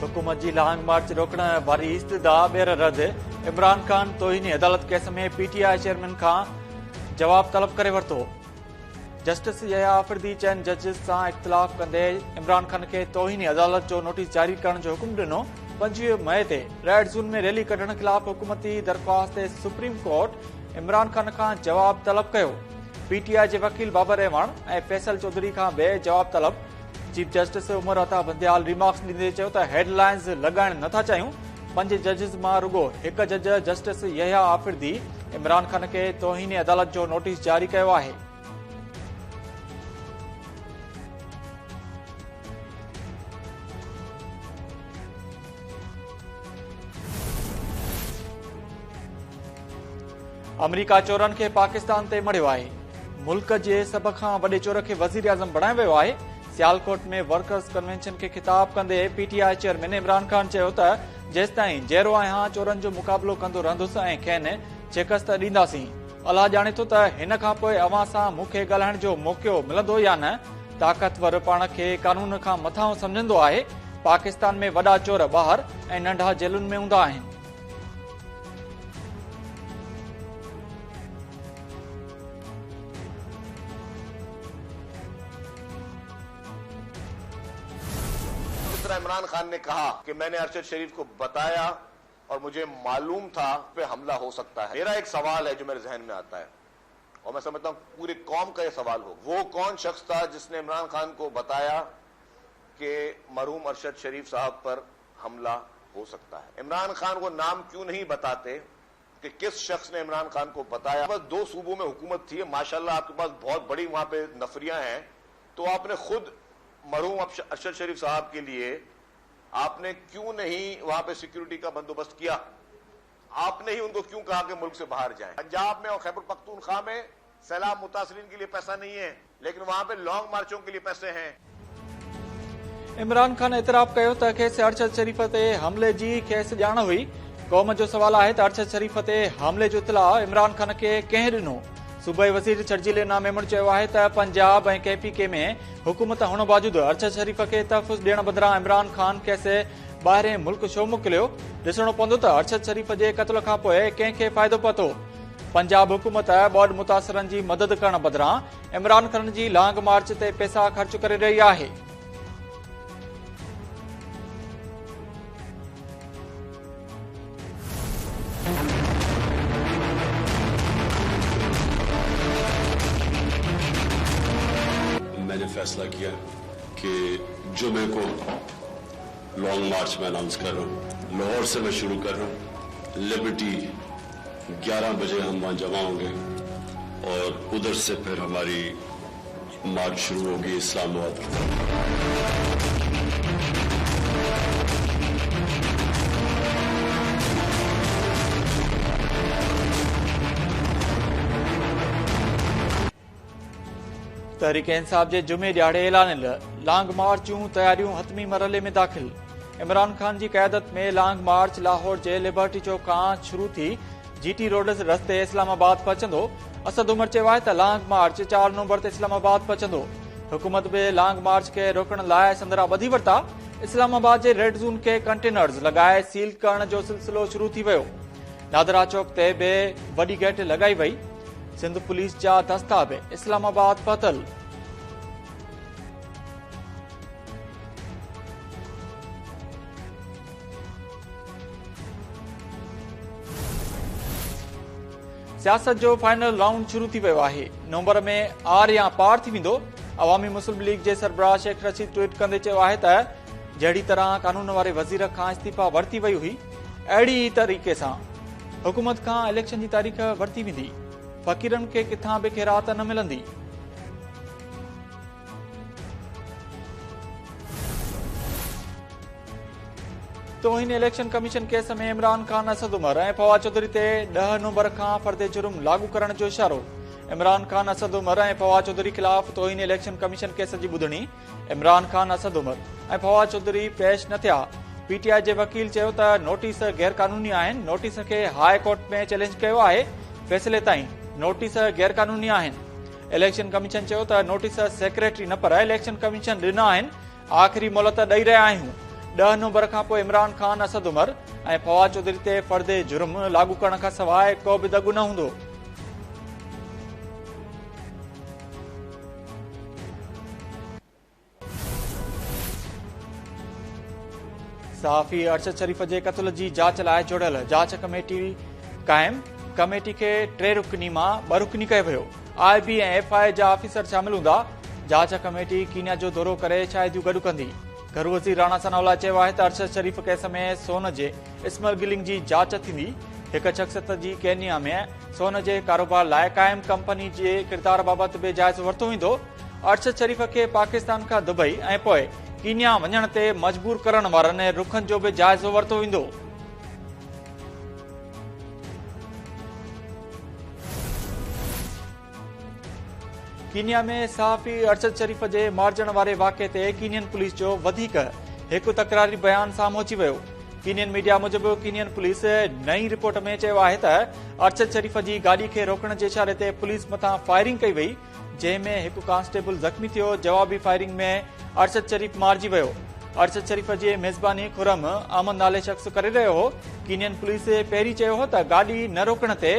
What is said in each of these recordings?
हुकूमत जी लॉन्ग मार्च रोकण वारी इस्तदा ॿीहर रद्द। इमरान खान तोहिनी अदालत केस में PTI चेयरमैन खां जवाब तलब करे वरितो। जस्टिस यहया आफरीदी चइनि जजिस सां इख़्तिलाफ़ कंदे इमरान खान खे तोहिनी अदालत जो नोटिस जारी करण जो हुकुम ॾिनो। 25 मई ते रेड ज़ोन में रैली कढण ख़िलाफ़ हुकूमती दरख़्वास्त ते सुप्रीम कोर्ट इमरान खान खां जवाब तलब कयो। PTI जे वकील बाबर रहमान ऐं फैसल चौधरी खां बि जवाब तलब। Chief justice Umar Ata Bandial remarks ॾींदे चयो त हेडलाइन्स लॻाइण नथा चाहियूं। 5 जजिस मां रुगो हिकु जज जस्टिस यहया आफरीदी इमरान खान खे तोहिनी अदालत जो नोटिस जारी कयो आहे। अमरीका चोरनि खे पाकिस्तान ते मड़ियो आहे। मुल्क जे सभ खां वॾे चोर खे वज़ीर आज़म बणायो वियो आहे। सियालकोट में वर्कर्स कन्वेंशन खे ख़िताब कंदे PTI चेयरमैन इमरान खान चयो त जेसिताईं जहिड़ो आहियां चोरनि जो मुक़ाबिलो कंदो रहंदुसि ऐं खेनि शिकस्त ॾींदासीं। अलाह ॼाणे थो त हिन खां पोइ अवां सां मूंखे ॻाल्हाइण जो मौक़ो मिलंदो या न। ताक़तवर पाण खे कानून खां मथां सम्झंदो आहे। पाकिस्तान में वॾा चोर ॿाहिरि ऐं नंढा जेलुनि में हूंदा आहिनि। इमरान खान ने कहा कि मैंने अरशद शरीफ को बताया और मुझे मालूम था पे हमला हो सकता है। मेरा एक सवाल है जो मेरे जहन में आता है और मैं समझता हूं पूरी कौम का यह सवाल हो, वो कौन शख्स था जिसने इमरान खान को बताया कि मरहूम अरशद शरीफ साहब पर हमला हो सकता है। इमरान खान को नाम क्यों नहीं बताते कि किस शख्स ने इमरान खान को बताया। बस 2 सूबों में हुकूमत थी, माशाल्लाह आपके पास बहुत बड़ी वहां पे नफरियां हैं, तो आपने खुद मरहूम अरशद शरीफ साहब के लिए आपने क्यों नहीं वहां पे सिक्योरिटी का बंदोबस्त किया? आपने ही उनको क्यों कहा कि मुल्क से बाहर जाएं? पंजाब में और खैबर पख्तूनख्वा में सैलाब मुतासरीन के लिए पैसा नहीं है, लेकिन वहां पे लॉन्ग मार्चों के लिए पैसे हैं। इमरान खान एतराफ़ कयो त खेसि अरशद शरीफ ते हमले जी खेसि ॼाण हुई। क़ौम जो सवाल आहे त अरशद शरीफ ते हमले जो इतलाह इमरान खान खे कंहिं ॾिनो। सूबाई वज़ीर शर्जील इनाम मेमण चयो आहे त पंजाब ऐं KPK में हुकूमत हुअण बावजूदि अरशद शरीफ खे तहफ़ुज़ ॾियण बदिरां इमरान खान खेसि ॿाहिरें मुल्क छो मोकिलियो। ॾिसणो पवंदो त अरशद शरीफ जे क़त्ल खां पोइ कंहिंखे फ़ाइदो पहुतो। पंजाब हुकूमत ॿोॾि मुतासिरनि जी मदद करण बदिरां इमरान खान जी लॉन्ग मार्च ते पैसा ख़र्च करे रही आहे। मैंने फैसला किया कि जुमे को लॉन्ग मार्च में अनाउंस कर रहा हूँ। लाहौर से मैं शुरू कर रहा हूँ। लिबर्टी 11 बजे हम वहां जमा होंगे और उधर से फिर हमारी मार्च शुरू होगी इस्लामाबाद। तहरीक इंसाफ जे जुमे ॾियारे ऐलानियल लॉन्ग मार्च जूं तयारियूं हतमी मरहले में दाख़िल। इमरान खान जी क़यादत में लॉन्ग मार्च लाहौर जे लिबर्टी चौक खां शुरू थी GT रोड रस्ते इस्लामाबाद पहुचंदो। असद उमर चयो आहे त लॉन्ग मार्च 4 नवंबर ते इस्लामाबाद पहुचंदो। हुकूमत बि लॉन्ग मार्च खे रोकण लाइ संदरा ॿधी वरिता। इस्लामाबाद जे रेड ज़ोन खे कंटेनर्स लॻाए सील करण जो सिलसिलो शुरू थी वियो। नादरा चौक ते बि वॾी गेट लॻाई वई। सिंध पुलिस जा दस्ता बि इस्लामाबाद पहुतल। सियासत जो फाइनल राउंड शुरू थी वियो आहे। नवंबर में आर या पार थी वेंदो। अवामी मुस्लिम लीग जे सरबराह शेख रशीद ट्वीट कंदे चयो आहे त जहिड़ी तरह कानून वारे वज़ीर खां इस्तीफ़ा वरिती वई हुई, अहिड़ी ई तरीक़े सां हुकूमत खां इलेक्शन जी तारीख़ वरिती वेंदी। फ़क़ीरनि खे किथां बि ख़ैरात न मिलंदी। तोहिन इलेक्शन कमीशन केस में इमरान खान, असद उमर ऐं फवाद चौधरी ते 10 नवंबर खां फर्द जुर्म लागू करण जो इशारो। इमरान खान, असद उमर ऐं फवाद चौधरी ख़िलाफ़ तोहिन इलेक्शन कमीशन केस जी ॿुधणी। इमरान खान, असद उमर ऐं फवाद चौधरी पेश न थिया। PTI जे वकील चयो त नोटिस गैर कानूनी आहिनि। नोटिस खे हाई कोर्ट में चैलेंज कयो आहे। फ़ैसिले ताईं नोटिस गैर कानूनी आहिनि। इलेक्शन कमीशन चयो त नोटिस सेक्रेटरी न पर इलेक्शन कमीशन ॾिना आहिनि। आख़िरी मोहलत ॾेई रहिया आहियूं। 10 नवंबर खां पोइ इमरान खान, असद उमर ऐं फवाद चौधरी ते फर्दे जुर्म लागू करण खां सवाइ को बि दॻु न हूंदो। सहाफ़ी अरशद शरीफ़ जे क़त्ल जी जाच लाइ जोड़ियल जाच कमेटी क़ाइम। कमेटी खे 3 रुकनी मां 2 रुकनी कयो वियो। IB ऐं FI जा ऑफिसर शामिल हूंदा। जाच कमेटी कीनिया जो दौरो करे शाहिदियूं गॾु कंदी। घर वज़ीर राणा सनाउल्लाह चयो आहे त अरशद शरीफ़ केस में सोन जे स्मगलिंग जी जाच थींदी। हिक शख़्सियत जी केनिया में सोन जे कारोबार लाइ क़ाइम कंपनी जे किरदार बाबति बि जाइज़ो वरितो वेंदो। अरशद शरीफ़ खे पाकिस्तान खां दुबई ऐं पोइ कीनिया वञण ते मजबूर करण वारनि रुखनि जो बि जाइज़ो वरितो वेंदो। कीनिया में सहाफ़ी अरशद शरीफ़ जे मारजण वारे वाक़े ते कीनियन पुलिस जो वधीक हिकु तकरारी बयान साम्हूं अची वियो। कीनियन मीडिया मूजिबि कीनियन पुलिस नई रिपोर्ट में चयो आहे त अरशद शरीफ़ जी गाॾी खे रोकण जे इशारे ते पुलिस मथां फायरिंग कई वई, जंहिं में हिकु कांस्टेबल ज़ख़्मी थियो। जवाबी फायरिंग में अरशद शरीफ़ मारिजी वियो। अरशद शरीफ़ जी मेज़बानी खुरम अहमद नाले शख़्स करे रहियो हो। कीनियन पुलिस पहिरीं चयो हो त गाॾी न रोकण ते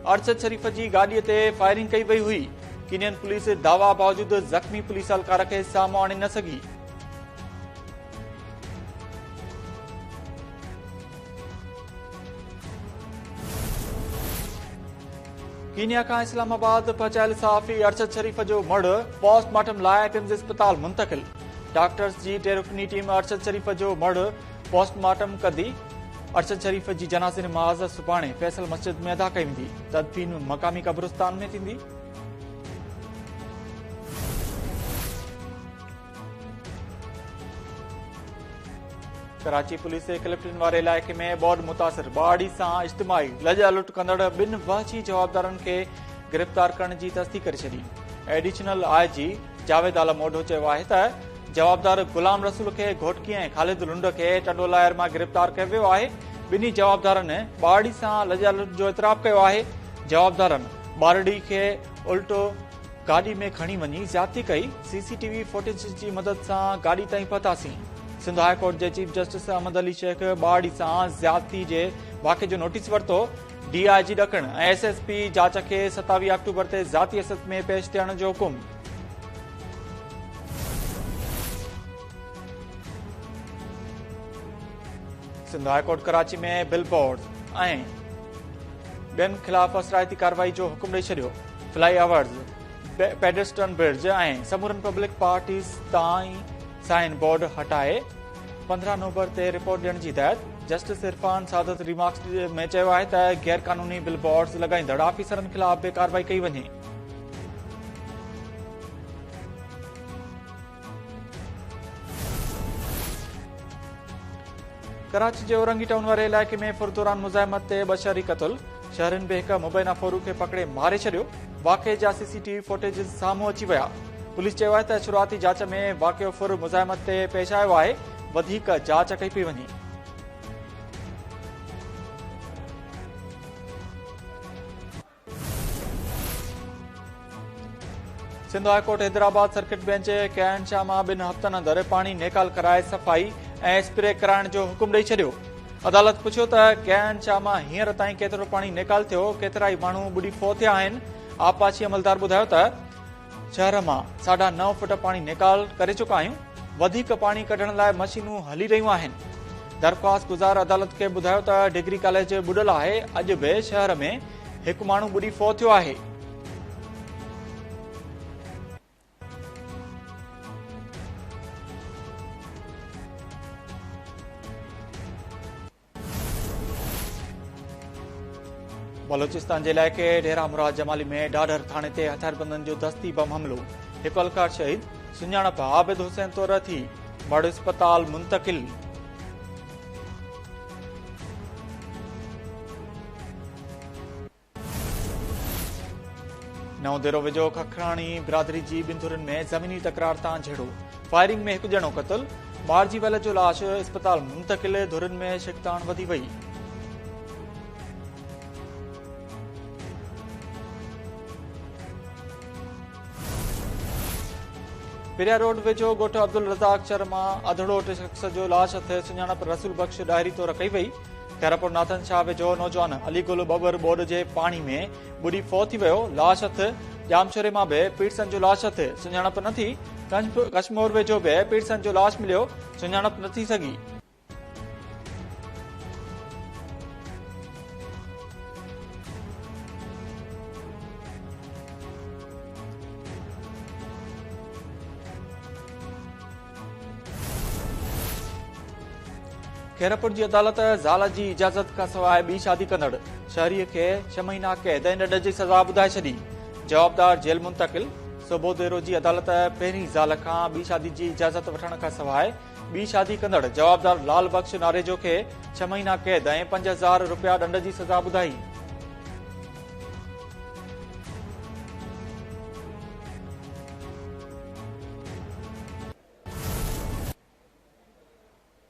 अरशद शरीफ़ जी गाॾीअ ते फायरिंग कई वई हुई। कीनियन पुलिस दावा बावजूद ज़ख़्मी पुलिस एहलकार खे साम्हूं आणे न सघी। कीनिया खां इस्लामाबाद पहुचायल सहाफ़ी अरशद शरीफ़ जो मड़ पोस्टमार्टम लाइ किम्स अस्पताल मुंतक़िल। डॉक्टर्स जी 3 रुकनी टीम अरशद शरीफ़ जो मड़ पोस्टमार्टम कंदी। अरशद शरीफ़ जी जनाज़े नमाज़ सुभाणे फैसल मस्जिद में अदा कई वेंदी। तदफीन मक़ामी क़ब्रिस्तान में थींदी। कराची पुलिस क्लिफ्टन वारे इलाइक़े में बोर्ड मुतासिर बाड़ी सां इज्तिमाई लॼ लुट कंदड़ 2 वहशी जवाबदारनि खे गिरफ़्तार करण जी तस्दीक़ करे छॾी। एडिशनल IG जावेद आलम ओढो चयो आहे त जवाबदार गुलाम रसूल खे घोटकी ऐं ख़ालिद लुंड खे टंडोलायर मां गिरफ़्तार कयो वियो आहे। ॿिन्ही जवाबदारनि बाड़ी सां लॼ लुट जो इतराफ़ कयो आहे। जवाबदारनि बारड़ी खे उल्टो गाॾी में खणी वञी ज़्यादती कई। CCTV फुटेज जी मदद सां गाॾी ताईं पहुतासीं। सिंध हाई कोर्ट जे चीफ जस्टिस अहमद अली शेख बाड़ी सां ज़्यादती जे वाक़े जो नोटिस वरितो। DIG ॾखण ऐं SSP जाच खे 27 अक्टूबर ते ज़ाती हसत में पेश थियण जो हुकुम। सिंध हाई कोर्ट कराची में बिलबोर्ड ऐं ॿियनि ख़िलाफ़ असराइती कार्रवाई जो हुकुम ॾेई छॾियो। फ्लाई ओवर्स, पेडेस्ट्रन ब्रिज ऐं समूरनि पब्लिक पार्टीज़ ताईं साइन बोर्ड हटाए 15 नवंबर ते रिपोर्ट ॾियण जी हिदायत। जस्टिस इरफान सादत रिमार्क्स में चयो आहे त गैर कानूनी बिलबोर्ड्स लॻाईंदड़ ऑफिसरनि ख़िलाफ़ बि कार्रवाई कई वञे। कराची जे औरंगी टाउन वारे इलाइक़े में फुरदौरान मुज़ाहिमत ते 2 शहरी क़त्ल। शहरनि में हिक मुबैना फोरू खे पकड़े मारे छॾियो। वाक़े जा CCTV फुटेज साम्हूं अची विया। पुलिस चयो आहे त शुरूआती जाच में वाक़ियो फुर मुज़ाहिमत ते पेश आयो आहे। वधीक जाच कई पई वञे। Sindh high court Hyderabad circuit bench कैन शाह मां 2 हफ़्तनि अंदरि पाणी नेकाल कराए सफ़ाई ऐं स्प्रे कराइण जो हुकुम ॾेई छॾियो। अदालत पुछियो त कैन शाह मां हींअर ताईं केतिरो पाणी नेकाल थियो, केतिरा ई माण्हू ॿुॾी फो थिया आहिनि। आबपाशी अमलदार ॿुधायो त शहर मां 9.5 फुट पाणी नेकाल करे चुका आहियूं। वधीक पाणी कढण लाइ मशीनूं हली रहियूं आहिनि। दरख़्वास्त गुज़ार अदालत खे ॿुधायो त डिग्री कॉलेज ॿुॾल आहे। अॼु बि शहर में हिकु माण्हू ॿुॾी फो थियो आहे। बलोचिस्तान जे इलाइक़े डेरा मुराद जमाली में ढाढर थाणे ते हथियारबंदनि जो दस्ती बम हमिलो। हिकु अलकार शहीद, सुञाणप आबिद हुसैन तौर थी मड़ अस्पताल मुंतकिल। नओं देरो वेझो खखराणी बिरादरी जी 2 धुरनि में ज़मीनी तकरार तां झेड़ो। फायरिंग में हिकु ॼणो क़त्ल। मारिजी वियल जो लाश अस्पताल मुंतकिल। धुरनि में शिकतान वधी वई। पिरिया रोड वेझो ॻोठ अब्दुल रज़ाक शर्मा अधड़ोट शख़्स जो लाश हथ सुञाणप रसूल बख़्श डायरी तौर कई वई। खैरापुर नाथन शाह वेझो नौजवान अलीगुल बबर बोर्ड जे पाणी में बुॾी फौत थी वियो। लाश हथ जामशोरे मां बि पीटसन जो लाश हथ सुञाणप न थी। कश्मोर वेझो बि पीटसन जो लाश मिलियो, सुञाणप न थी सघी। खैरापुर जी अदालत ज़ाल जी इजाज़त खां सवाइ ॿी शादी कंदड़ शहरीअ खे 6 महीना कैद ऐं ॾंड जी सज़ा ॿुधाए छॾी। जवाबदार जेल मुंतक़िल। सोबोदेरो जी अदालत पहिरीं ज़ाल खां ॿी शादी जी इजाज़त वठण खां सवाइ ॿी शादी कंदड़ जवाबदार लाल बख़्श नारेजो खे 6 महीना कैद ऐं 5000 रुपया ॾंड जी सज़ा ॿुधाई।